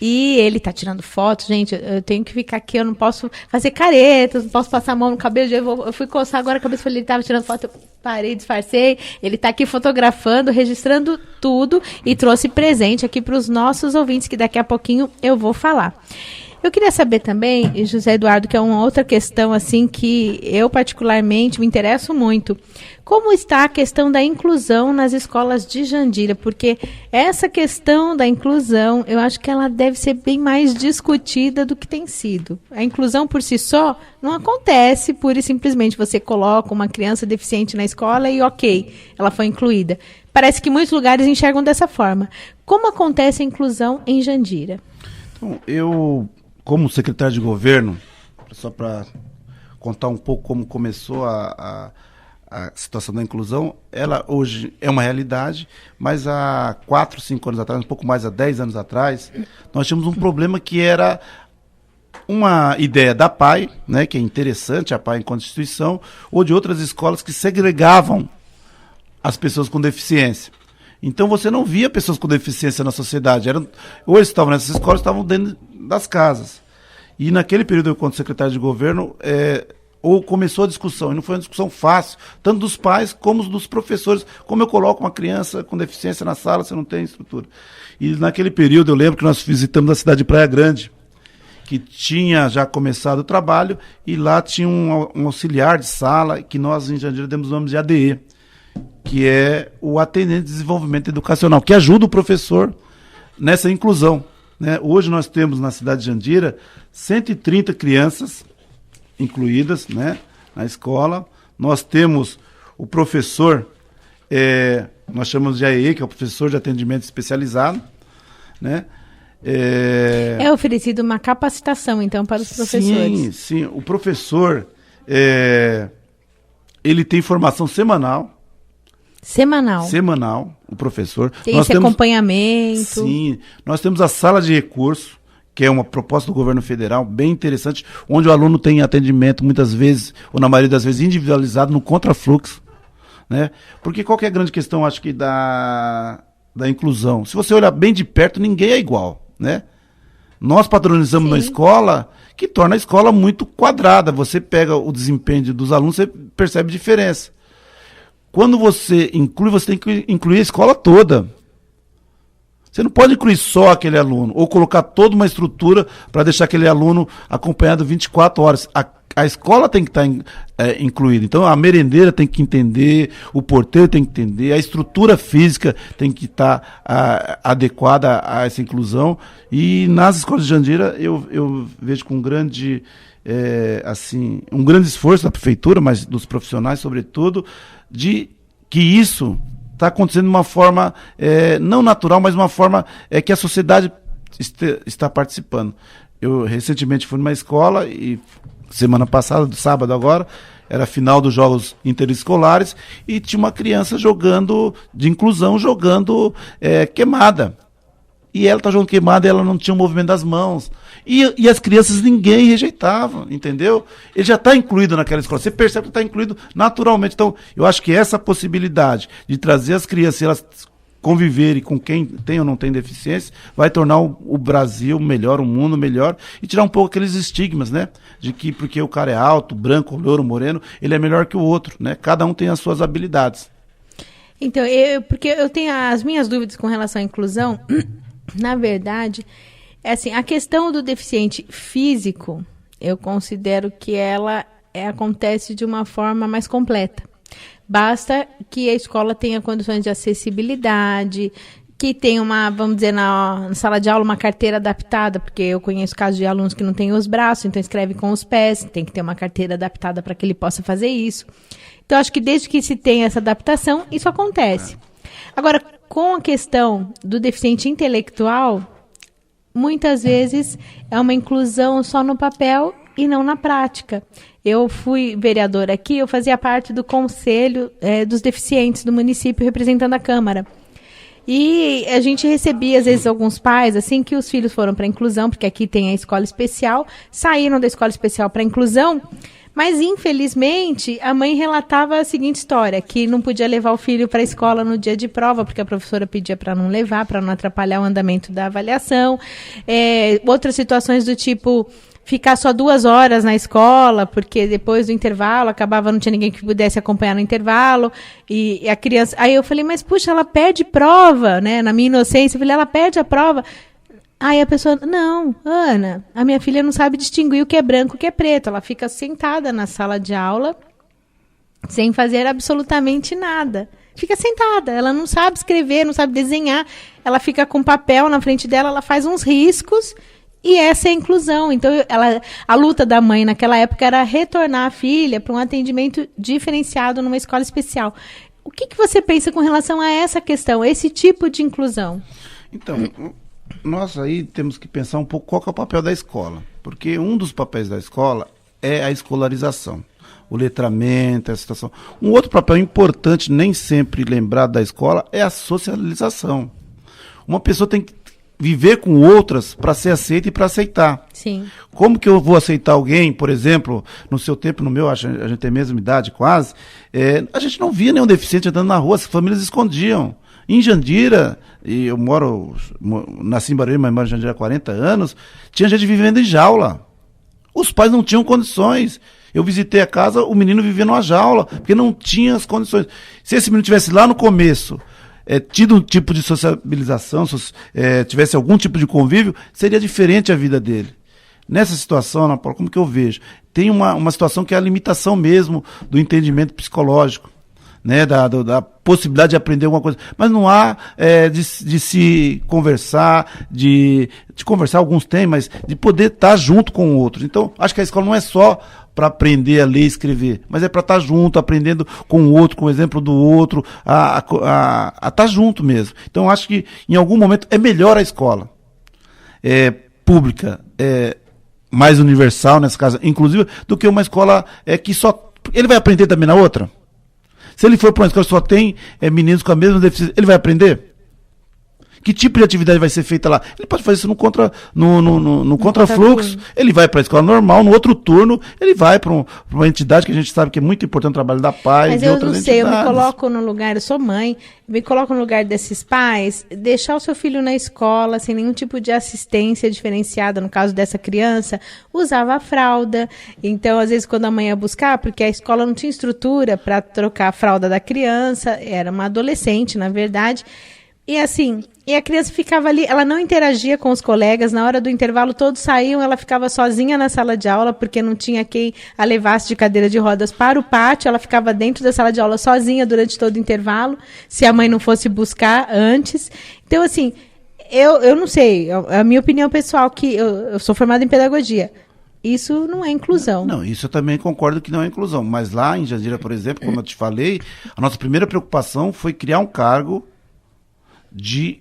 Speaker 3: E ele tá tirando fotos, gente, eu tenho que ficar aqui, eu não posso fazer caretas, não posso passar a mão no cabelo, eu fui coçar agora a cabeça, falei, ele tava tirando foto, eu parei, disfarcei, ele tá aqui fotografando, registrando tudo e trouxe presente aqui para os nossos ouvintes, que daqui a pouquinho eu vou falar. Eu queria saber também, José Eduardo, que é uma outra questão assim que eu particularmente me interesso muito, como está a questão da inclusão nas escolas de Jandira? Porque essa questão da inclusão, eu acho que ela deve ser bem mais discutida do que tem sido. A inclusão por si só não acontece pura e simplesmente você coloca uma criança deficiente na escola e ok, ela foi incluída. Parece que muitos lugares enxergam dessa forma. Como acontece a inclusão em Jandira?
Speaker 4: Então, eu, como secretário de governo, só para contar um pouco como começou a situação da inclusão, ela hoje é uma realidade, mas há 4, 5 anos atrás, um pouco mais, há 10 anos atrás, nós tínhamos um problema que era uma ideia da PAI, né, que é interessante, a PAI enquanto instituição, ou de outras escolas que segregavam as pessoas com deficiência. Então você não via pessoas com deficiência na sociedade, ou eles estavam nessas escolas, estavam dentro das casas. E naquele período, eu, quando secretário de governo, ou começou a discussão, e não foi uma discussão fácil, tanto dos pais como dos professores, como eu coloco uma criança com deficiência na sala, você não tem estrutura. E naquele período eu lembro que nós visitamos a cidade de Praia Grande, que tinha já começado o trabalho, e lá tinha um auxiliar de sala, que nós em Jandira demos o nome de ADE, que é o atendente de desenvolvimento educacional, que ajuda o professor nessa inclusão, né? Hoje nós temos na cidade de Jandira 130 crianças incluídas, né, na escola. Nós temos o professor, nós chamamos de AEE, que é o professor de atendimento especializado, né?
Speaker 3: É oferecido uma capacitação, então, para os professores.
Speaker 4: Sim. O professor, ele tem formação semanal. Semanal, o professor.
Speaker 3: Tem esse acompanhamento.
Speaker 4: Sim, nós temos a sala de recurso, que é uma proposta do governo federal bem interessante, onde o aluno tem atendimento muitas vezes, ou na maioria das vezes, individualizado no contrafluxo, né? Porque qual que é a grande questão, acho que, da inclusão? Se você olhar bem de perto, ninguém é igual, né? Nós padronizamos na escola, que torna a escola muito quadrada. Você pega o desempenho dos alunos, você percebe diferença. Quando você inclui, você tem que incluir a escola toda. Você não pode incluir só aquele aluno, ou colocar toda uma estrutura para deixar aquele aluno acompanhado 24 horas. A escola tem que estar incluída. Então, a merendeira tem que entender, o porteiro tem que entender, a estrutura física tem que estar adequada a essa inclusão. E nas escolas de Jandira, eu vejo com um grande esforço da prefeitura, mas dos profissionais, sobretudo, de que isso está acontecendo de uma forma não natural, mas uma forma que a sociedade está participando. Eu recentemente fui numa escola e semana passada, do sábado agora, era final dos jogos interescolares e tinha uma criança jogando, de inclusão, jogando queimada. E ela está jogando queimada e ela não tinha o movimento das mãos. E as crianças ninguém rejeitava, entendeu? Ele já está incluído naquela escola. Você percebe que está incluído naturalmente. Então, eu acho que essa possibilidade de trazer as crianças, elas conviverem com quem tem ou não tem deficiência, vai tornar o Brasil melhor, o mundo melhor, e tirar um pouco aqueles estigmas, né? De que porque o cara é alto, branco, louro, moreno, ele é melhor que o outro, né? Cada um tem as suas habilidades.
Speaker 3: Então, porque eu tenho as minhas dúvidas com relação à inclusão. Na verdade, assim, a questão do deficiente físico, eu considero que ela acontece de uma forma mais completa. Basta que a escola tenha condições de acessibilidade, que tenha vamos dizer, na sala de aula, uma carteira adaptada, porque eu conheço casos de alunos que não têm os braços, então escreve com os pés, tem que ter uma carteira adaptada para que ele possa fazer isso. Então, acho que desde que se tenha essa adaptação, isso acontece. Agora, com a questão do deficiente intelectual, muitas vezes é uma inclusão só no papel e não na prática. Eu fui vereadora aqui, eu fazia parte do conselho dos deficientes do município, representando a Câmara. E a gente recebia, às vezes, alguns pais, assim, que os filhos foram para a inclusão, porque aqui tem a escola especial, saíram da escola especial para a inclusão, mas, infelizmente, a mãe relatava a seguinte história, que não podia levar o filho para a escola no dia de prova, porque a professora pedia para não levar, para não atrapalhar o andamento da avaliação. Outras situações do tipo, ficar só 2 horas na escola, porque depois do intervalo, não tinha ninguém que pudesse acompanhar no intervalo, e a criança... Aí eu falei, mas puxa, ela perde prova, né? Na minha inocência, eu falei, ela perde a prova. Aí a pessoa, não, Ana, a minha filha não sabe distinguir o que é branco e o que é preto. Ela fica sentada na sala de aula, sem fazer absolutamente nada. Fica sentada, ela não sabe escrever, não sabe desenhar. Ela fica com papel na frente dela, ela faz uns riscos, e essa é a inclusão. Então, a luta da mãe naquela época era retornar a filha para um atendimento diferenciado numa escola especial. O que você pensa com relação a essa questão, esse tipo de inclusão?
Speaker 4: Então... nós aí temos que pensar um pouco qual que é o papel da escola, porque um dos papéis da escola é a escolarização, o letramento, a situação. Um outro papel importante, nem sempre lembrado da escola, é a socialização. Uma pessoa tem que viver com outras para ser aceita e para aceitar.
Speaker 3: Sim.
Speaker 4: Como que eu vou aceitar alguém, por exemplo, no seu tempo, no meu, a gente tem a mesma idade quase, a gente não via nenhum deficiente andando na rua, as famílias escondiam. Em Jandira, e eu nasci em Barueri, mas moro em Jandira há 40 anos, tinha gente vivendo em jaula. Os pais não tinham condições. Eu visitei a casa, o menino vivia numa jaula, porque não tinha as condições. Se esse menino tivesse lá no começo, tido um tipo de sociabilização, tivesse algum tipo de convívio, seria diferente a vida dele. Nessa situação, Ana Paula, como que eu vejo? Tem uma situação que é a limitação mesmo do entendimento psicológico, né, da possibilidade de aprender alguma coisa, mas não há de se conversar, de conversar, alguns tem, mas de poder estar junto com o outro. Então, acho que a escola não é só para aprender a ler e escrever, mas é para estar junto, aprendendo com o outro, com o exemplo do outro, a estar junto mesmo. Então, acho que em algum momento é melhor a escola pública, mais universal nessa casa, inclusive, do que uma escola que só... Ele vai aprender também na outra? Se ele for para uma escola que só tem meninos com a mesma deficiência, ele vai aprender? Que tipo de atividade vai ser feita lá? Ele pode fazer isso no contrafluxo. Ele vai para a escola normal, no outro turno, ele vai para uma entidade que a gente sabe que é muito importante o trabalho da paz.
Speaker 3: Mas eu não sei, eu me coloco no lugar, eu sou mãe, me coloco no lugar desses pais, deixar o seu filho na escola, sem nenhum tipo de assistência diferenciada, no caso dessa criança, usava a fralda. Então, às vezes, quando a mãe ia buscar, porque a escola não tinha estrutura para trocar a fralda da criança, era uma adolescente, na verdade. E assim, a criança ficava ali, ela não interagia com os colegas, na hora do intervalo todos saíam, ela ficava sozinha na sala de aula, porque não tinha quem a levasse de cadeira de rodas para o pátio, ela ficava dentro da sala de aula sozinha durante todo o intervalo, se a mãe não fosse buscar antes. Então, assim, eu não sei, a minha opinião pessoal, que eu sou formada em pedagogia, isso não é inclusão.
Speaker 4: Não, isso eu também concordo que não é inclusão, mas lá em Jandira, por exemplo, como eu te falei, a nossa primeira preocupação foi criar um cargo de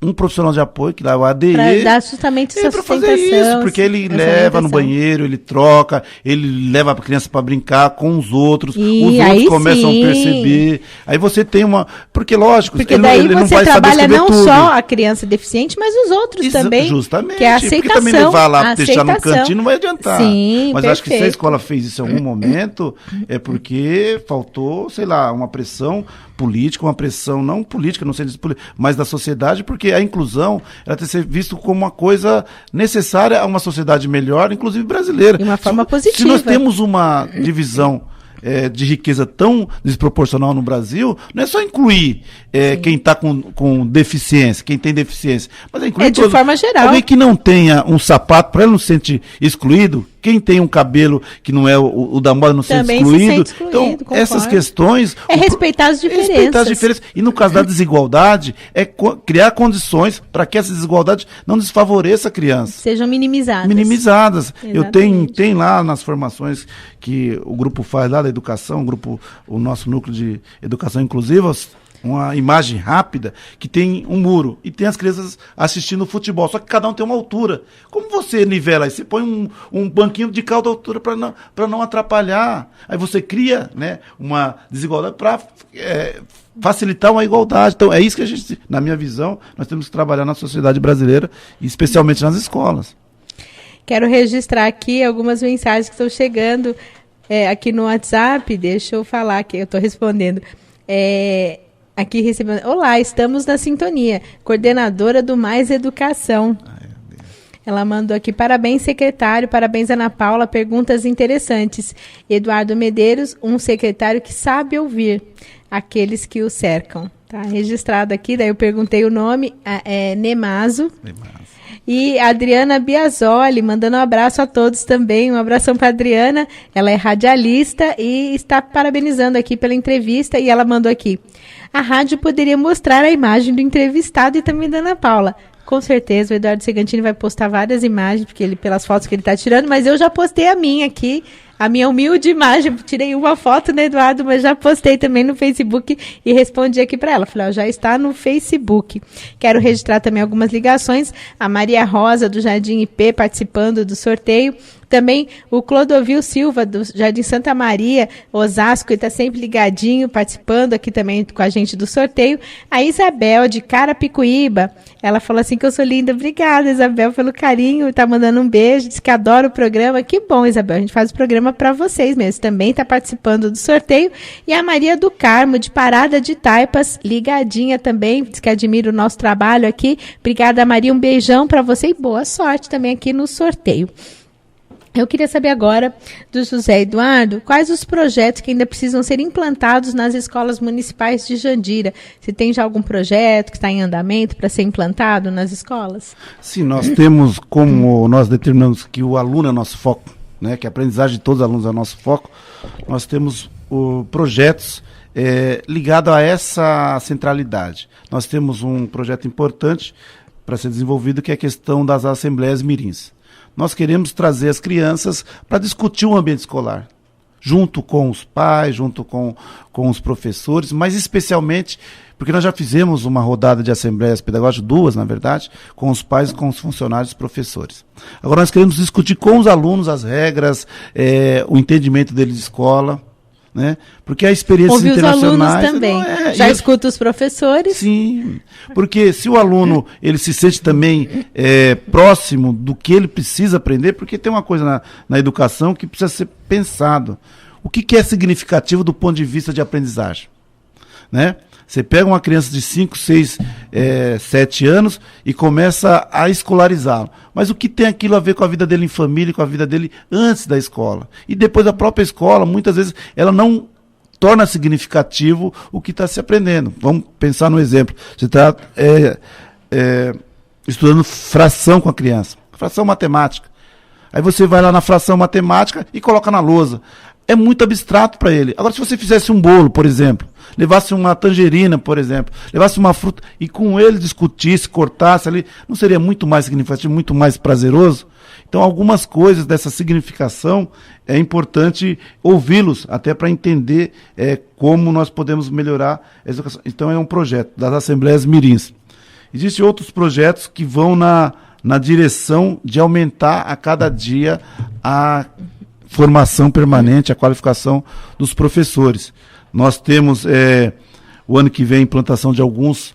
Speaker 4: um profissional de apoio, que dá o ADE,
Speaker 3: para dar justamente essa sustentação.
Speaker 4: Fazer isso, porque ele leva no banheiro, ele troca, ele leva a criança para brincar com os outros
Speaker 3: outros
Speaker 4: começam a perceber. Aí você tem porque lógico,
Speaker 3: porque daí ele você trabalha não só a criança deficiente, mas os outros também.
Speaker 4: Justamente,
Speaker 3: que é a aceitação.
Speaker 4: Porque também levar lá, deixar no cantinho não vai adiantar.
Speaker 3: Sim,
Speaker 4: mas
Speaker 3: perfeito.
Speaker 4: Acho que se a escola fez isso em algum momento, é porque faltou, sei lá, uma pressão política, uma pressão não política, não sei dizer política, mas da sociedade, porque a inclusão ela tem que ser vista como uma coisa necessária a uma sociedade melhor, inclusive brasileira.
Speaker 3: De uma forma positiva.
Speaker 4: Se nós temos uma divisão de riqueza tão desproporcional no Brasil, não é só incluir quem está com deficiência, quem tem deficiência, mas é incluir
Speaker 3: de forma geral.
Speaker 4: Alguém que não tenha um sapato, para ele não se sentir excluído, quem tem um cabelo que não é o da moda não se sente excluído. Então,
Speaker 3: concordo.
Speaker 4: essas questões...
Speaker 3: respeitar as diferenças.
Speaker 4: Respeitar as diferenças. E no caso da desigualdade, criar condições para que essas desigualdades não desfavoreçam a criança.
Speaker 3: Sejam minimizadas.
Speaker 4: Minimizadas. Eu tenho lá nas formações que o grupo faz lá da educação, o nosso núcleo de educação inclusiva, uma imagem rápida que tem um muro e tem as crianças assistindo futebol, só que cada um tem uma altura. Como você nivela aí? Você põe um banquinho de cada altura para não atrapalhar. Aí você cria, né, uma desigualdade para facilitar uma igualdade. Então é isso que a gente, na minha visão, nós temos que trabalhar na sociedade brasileira e especialmente nas escolas.
Speaker 3: Quero registrar aqui algumas mensagens que estão chegando aqui no WhatsApp. Deixa eu falar que eu estou respondendo. Aqui recebendo. Olá, estamos na sintonia. Coordenadora do Mais Educação. Ela mandou aqui, parabéns, secretário, parabéns, Ana Paula, perguntas interessantes. Eduardo Medeiros, um secretário que sabe ouvir aqueles que o cercam. Tá registrado aqui, daí eu perguntei o nome, Nemazo. E a Adriana Biasoli, mandando um abraço a todos também, um abração para a Adriana, ela é radialista e está parabenizando aqui pela entrevista, e ela mandou aqui, a rádio poderia mostrar a imagem do entrevistado e também da Ana Paula. Com certeza, o Eduardo Segantini vai postar várias imagens, porque pelas fotos que ele está tirando, mas eu já postei a minha aqui, a minha humilde imagem, tirei uma foto, né, Eduardo, mas já postei também no Facebook e respondi aqui para ela. Falei, já está no Facebook. Quero registrar também algumas ligações. A Maria Rosa, do Jardim IP, participando do sorteio. Também o Clodovil Silva, do Jardim Santa Maria, Osasco, está sempre ligadinho, participando aqui também com a gente do sorteio. A Isabel, de Carapicuíba, ela falou assim que eu sou linda. Obrigada, Isabel, pelo carinho. Está mandando um beijo, diz que adora o programa. Que bom, Isabel, a gente faz o programa para vocês mesmo. Também está participando do sorteio. E a Maria do Carmo, de Parada de Taipas, ligadinha também, diz que admira o nosso trabalho aqui. Obrigada, Maria, um beijão para você e boa sorte também aqui no sorteio. Eu queria saber agora do José Eduardo, quais os projetos que ainda precisam ser implantados nas escolas municipais de Jandira? Se tem já algum projeto que está em andamento para ser implantado nas escolas?
Speaker 4: Sim, nós temos, como nós determinamos que o aluno é nosso foco, né, que a aprendizagem de todos os alunos é nosso foco, nós temos projetos ligados a essa centralidade. Nós temos um projeto importante para ser desenvolvido, que é a questão das assembleias mirins. Nós queremos trazer as crianças para discutir o ambiente escolar, junto com os pais, junto com os professores, mas especialmente, porque nós já fizemos uma rodada de assembleias pedagógicas, 2, na verdade, com os pais, com os funcionários e os professores. Agora nós queremos discutir com os alunos as regras, o entendimento deles de escola, né? Porque a experiência internacional...
Speaker 3: Ouvir os alunos também. Já escuta os professores?
Speaker 4: Sim, porque se o aluno ele se sente também próximo do que ele precisa aprender, porque tem uma coisa na educação que precisa ser pensado. O que é significativo do ponto de vista de aprendizagem? Né? Você pega uma criança de 5, 6, 7 anos e começa a escolarizá-lo. Mas o que tem aquilo a ver com a vida dele em família, com a vida dele antes da escola? E depois a própria escola, muitas vezes, ela não torna significativo o que está se aprendendo. Vamos pensar no exemplo. Você está estudando fração com a criança, fração matemática. Aí você vai lá na fração matemática e coloca na lousa. É muito abstrato para ele. Agora, se você fizesse um bolo, por exemplo, levasse uma tangerina, por exemplo, levasse uma fruta e com ele discutisse, cortasse ali, não seria muito mais significativo, muito mais prazeroso? Então, algumas coisas dessa significação é importante ouvi-los, até para entender como nós podemos melhorar a educação. Então, é um projeto das Assembleias Mirins. Existem outros projetos que vão na direção de aumentar a cada dia a formação permanente, a qualificação dos professores. Nós temos o ano que vem a implantação de alguns,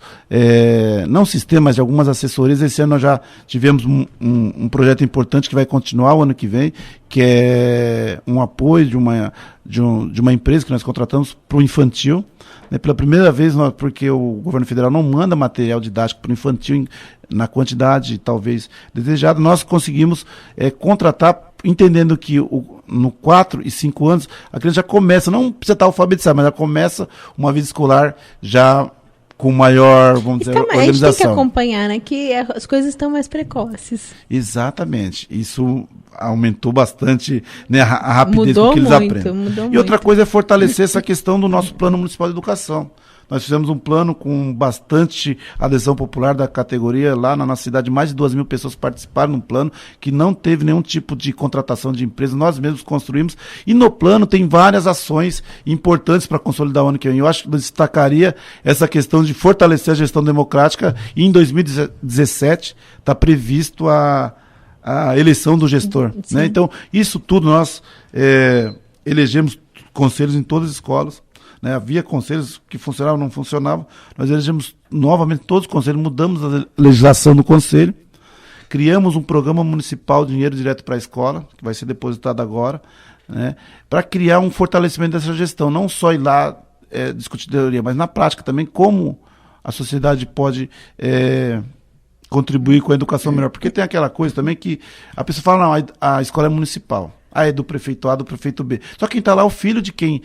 Speaker 4: não sistemas, de algumas assessorias. Esse ano nós já tivemos um projeto importante que vai continuar o ano que vem, que é um apoio de uma empresa que nós contratamos para o infantil. Né, pela primeira vez, porque o governo federal não manda material didático para o infantil na quantidade talvez desejada, nós conseguimos contratar, entendendo que no 4 e 5 anos a criança já começa, não precisa estar alfabetizada, mas já começa uma vida escolar já com maior, vamos dizer, organização. A gente tem
Speaker 3: que acompanhar, né, que as coisas estão mais precoces.
Speaker 4: Exatamente. Isso aumentou bastante, né, a rapidez com que eles aprendem. E outra coisa é fortalecer essa questão do nosso Plano Municipal de Educação. Nós fizemos um plano com bastante adesão popular da categoria. Lá na nossa cidade, mais de 2.000 pessoas participaram no plano, que não teve nenhum tipo de contratação de empresa, nós mesmos construímos. E no plano tem várias ações importantes para consolidar o ano que vem. Eu acho que eu destacaria essa questão de fortalecer a gestão democrática. E em 2017 está previsto a eleição do gestor. Né? Então, isso tudo nós elegemos conselhos em todas as escolas. Né, havia conselhos que funcionavam, não funcionavam. Nós elegemos novamente todos os conselhos, mudamos a legislação do conselho, criamos um programa municipal de dinheiro direto para a escola, que vai ser depositado agora, né, para criar um fortalecimento dessa gestão, não só ir lá discutir teoria, mas na prática também como a sociedade pode contribuir com a educação melhor. Porque tem aquela coisa também que a pessoa fala, não, a escola é municipal. É do prefeito A, do prefeito B. Só quem está lá é o filho de quem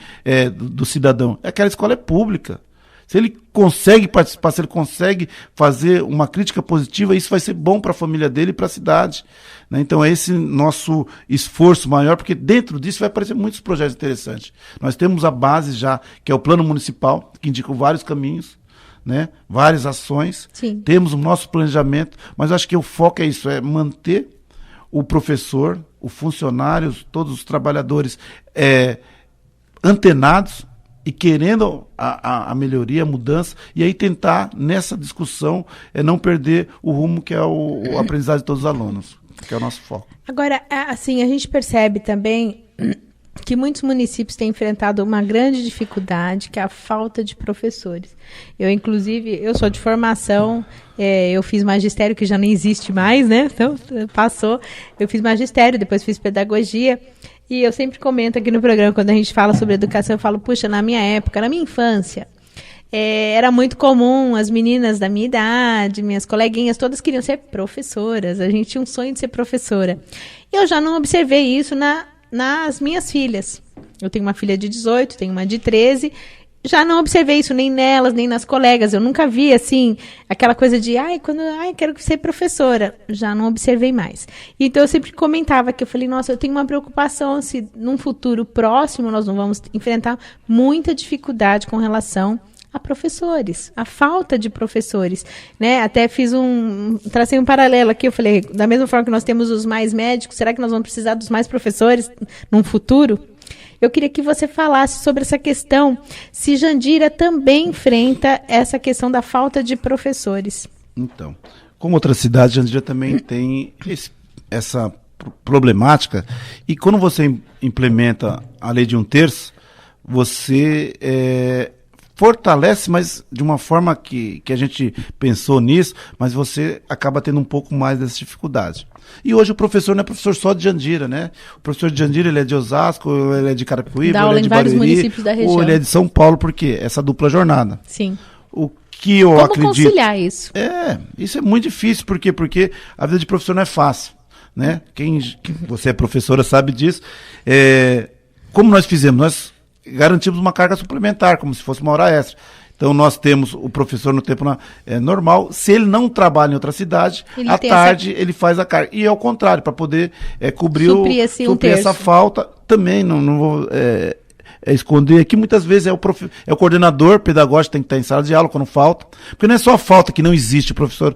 Speaker 4: do cidadão. Aquela escola é pública. Se ele consegue participar, se ele consegue fazer uma crítica positiva, isso vai ser bom para a família dele e para a cidade. Né? Então é esse nosso esforço maior, porque dentro disso vai aparecer muitos projetos interessantes. Nós temos a base já, que é o Plano Municipal, que indica vários caminhos, né? Várias ações.
Speaker 3: Sim.
Speaker 4: Temos o nosso planejamento, mas acho que o foco é isso, é manter o professor, o funcionário, todos os trabalhadores antenados e querendo a melhoria, a mudança, e aí tentar, nessa discussão, não perder o rumo que é o aprendizado de todos os alunos, que é o nosso foco.
Speaker 3: Agora, assim, a gente percebe também que muitos municípios têm enfrentado uma grande dificuldade, que é a falta de professores. Eu sou de formação, eu fiz magistério, que já nem existe mais, né? Então, passou. Eu fiz magistério, depois fiz pedagogia, e eu sempre comento aqui no programa, quando a gente fala sobre educação, eu falo, puxa, na minha época, na minha infância, era muito comum, as meninas da minha idade, minhas coleguinhas, todas queriam ser professoras. A gente tinha um sonho de ser professora. Eu já não observei isso nas minhas filhas. Eu tenho uma filha de 18, tenho uma de 13. Já não observei isso nem nelas, nem nas colegas. Eu nunca vi, assim, aquela coisa de, quero ser professora. Já não observei mais. Então, eu sempre comentava que eu falei, nossa, eu tenho uma preocupação se num futuro próximo nós não vamos enfrentar muita dificuldade com relação a professores, a falta de professores, né? Até tracei um paralelo aqui, eu falei, da mesma forma que nós temos os mais médicos, será que nós vamos precisar dos mais professores num futuro? Eu queria que você falasse sobre essa questão, se Jandira também enfrenta essa questão da falta de professores.
Speaker 4: Então, como outras cidades, Jandira também tem essa problemática, e quando você implementa a lei de 1/3, você fortalece, mas de uma forma que a gente pensou nisso, mas você acaba tendo um pouco mais dessa dificuldade. E hoje o professor não é professor só de Jandira, né? O professor de Jandira, ele é de Osasco, ele é de Carapicuíba, ele é de
Speaker 3: vários municípios da região.
Speaker 4: Ou ele é de São Paulo, porque essa dupla jornada.
Speaker 3: Sim.
Speaker 4: O que eu
Speaker 3: Como
Speaker 4: acredito...
Speaker 3: conciliar isso?
Speaker 4: Isso é muito difícil, por quê? Porque a vida de professor não é fácil, né? Você é professora, sabe disso. Como nós fizemos? Nós garantimos uma carga suplementar, como se fosse uma hora extra. Então, nós temos o professor no tempo normal. Se ele não trabalha em outra cidade, à tarde ele faz a carga. E é o contrário, para poder suprir essa falta. Também não vou esconder aqui. Muitas vezes é o coordenador pedagógico que tem que estar em sala de aula quando falta. Porque não é só a falta que não existe, professor.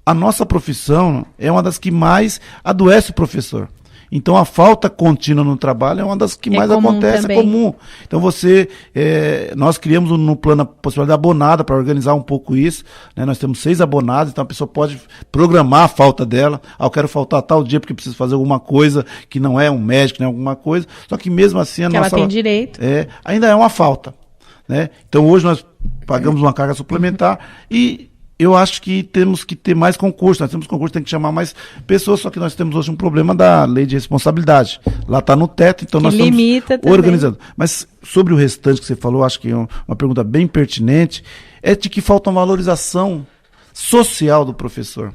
Speaker 4: A nossa profissão é uma das que mais adoece o professor. Então, a falta contínua no trabalho é uma das que mais acontece, também. É comum. Então, nós criamos no plano a possibilidade abonada para organizar um pouco isso, né? Nós temos 6 abonados, então a pessoa pode programar a falta dela. Eu quero faltar tal dia porque preciso fazer alguma coisa que não é um médico, não é alguma coisa. Só que mesmo assim,
Speaker 3: ela tem direito.
Speaker 4: Ainda é uma falta, né? Então, hoje nós pagamos uma carga suplementar e eu acho que temos que ter mais concurso. Nós temos concurso, tem que chamar mais pessoas, só que nós temos hoje um problema da lei de responsabilidade. Lá está no teto, então nós estamos organizando. Mas sobre o restante que você falou, acho que é uma pergunta bem pertinente, é de que falta uma valorização social do professor.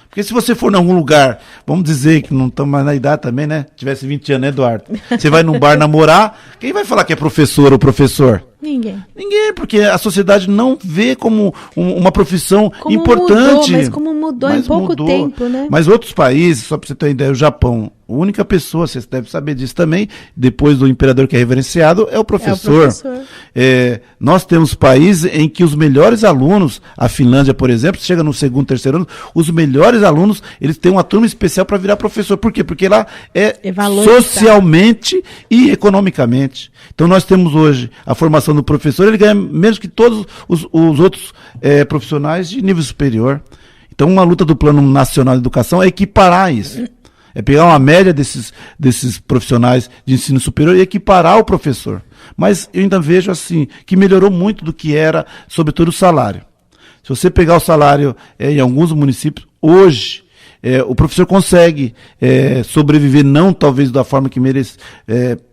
Speaker 4: Porque se você for em algum lugar, vamos dizer que não estamos mais na idade também, né? Tivesse 20 anos, né, Eduardo? Você vai num bar namorar, quem vai falar que é professor ou professor?
Speaker 3: Ninguém,
Speaker 4: porque a sociedade não vê como uma profissão importante.
Speaker 3: Mas como mudou em pouco tempo, né?
Speaker 4: Mas outros países, só para você ter uma ideia, o Japão, a única pessoa, você deve saber disso também, depois do imperador que é reverenciado, é o professor. Nós temos países em que os melhores alunos, a Finlândia, por exemplo, chega no 2º, 3º ano, os melhores alunos, eles têm uma turma especial para virar professor. Por quê? Porque lá é socialmente e economicamente. Então nós temos hoje a formação do professor, ele ganha menos que todos os outros profissionais de nível superior. Então uma luta do Plano Nacional de Educação é equiparar isso. É pegar uma média desses profissionais de ensino superior e equiparar o professor. Mas eu ainda vejo assim, que melhorou muito do que era, sobretudo o salário. Se você pegar o salário em alguns municípios, hoje, o professor consegue sobreviver, não talvez da forma que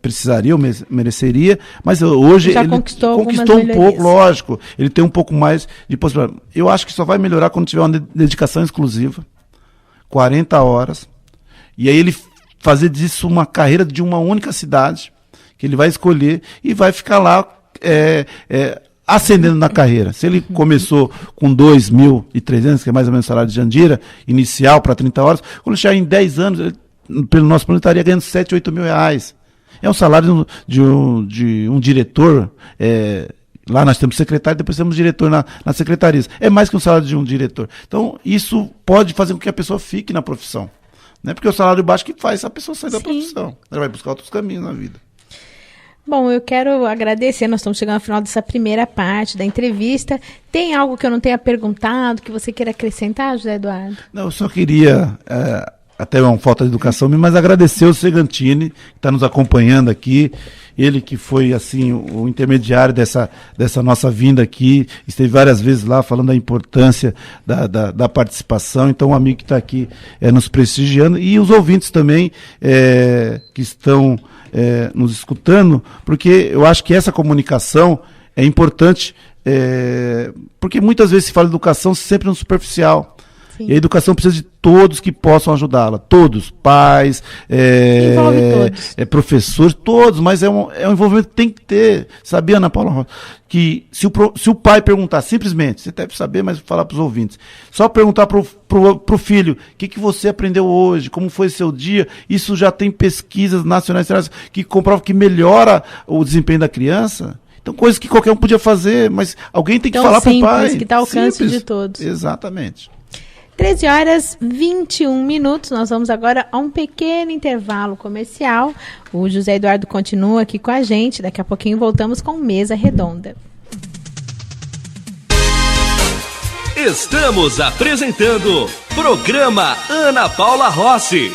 Speaker 4: precisaria ou mereceria, mas hoje ele conquistou um pouco, lógico, ele tem um pouco mais de possibilidade. Eu acho que só vai melhorar quando tiver uma dedicação exclusiva, 40 horas, e aí ele fazer disso uma carreira de uma única cidade, que ele vai escolher e vai ficar lá ascendendo na carreira. Se ele começou com 2.300, que é mais ou menos o salário de Jandira, inicial para 30 horas, quando chegar em 10 anos, ele, pelo nosso plano, estaria ganhando 7, 8 mil reais. É um salário de um diretor, lá nós temos secretário, depois temos diretor na secretaria. É mais que um salário de um diretor. Então, isso pode fazer com que a pessoa fique na profissão. Não é porque o salário baixo que faz a pessoa sair da profissão. Ela vai buscar outros caminhos na vida.
Speaker 3: Bom, eu quero agradecer, nós estamos chegando ao final dessa primeira parte da entrevista. Tem algo que eu não tenha perguntado, que você queira acrescentar, José Eduardo?
Speaker 4: Não, eu só queria, até uma falta de educação, mas agradecer o Segantini, que está nos acompanhando aqui, ele que foi assim o intermediário dessa nossa vinda aqui, esteve várias vezes lá falando da importância da participação, então um amigo que está aqui nos prestigiando, e os ouvintes também que estão nos escutando, porque eu acho que essa comunicação é importante Porque muitas vezes se fala de educação sempre no superficial.
Speaker 3: Sim.
Speaker 4: E a educação precisa de todos que possam ajudá-la. Todos, pais,
Speaker 3: todos.
Speaker 4: Professores, todos, mas é um envolvimento que tem que ter. Sabia, Ana Paula, que se o pai perguntar simplesmente, você deve saber, mas vou falar para os ouvintes, só perguntar pro filho, o que você aprendeu hoje, como foi seu dia, isso já tem pesquisas nacionais que comprovam que melhora o desempenho da criança. Então, coisas que qualquer um podia fazer, mas alguém tem que falar para o pai.
Speaker 3: Que está ao alcance de todos.
Speaker 4: Exatamente.
Speaker 3: 13h21. Nós vamos agora a um pequeno intervalo comercial. O José Eduardo continua aqui com a gente. Daqui a pouquinho voltamos com Mesa Redonda.
Speaker 1: Estamos apresentando Programa Ana Paula Rossi.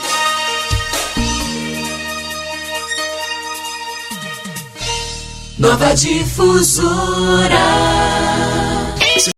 Speaker 2: Nova Difusora.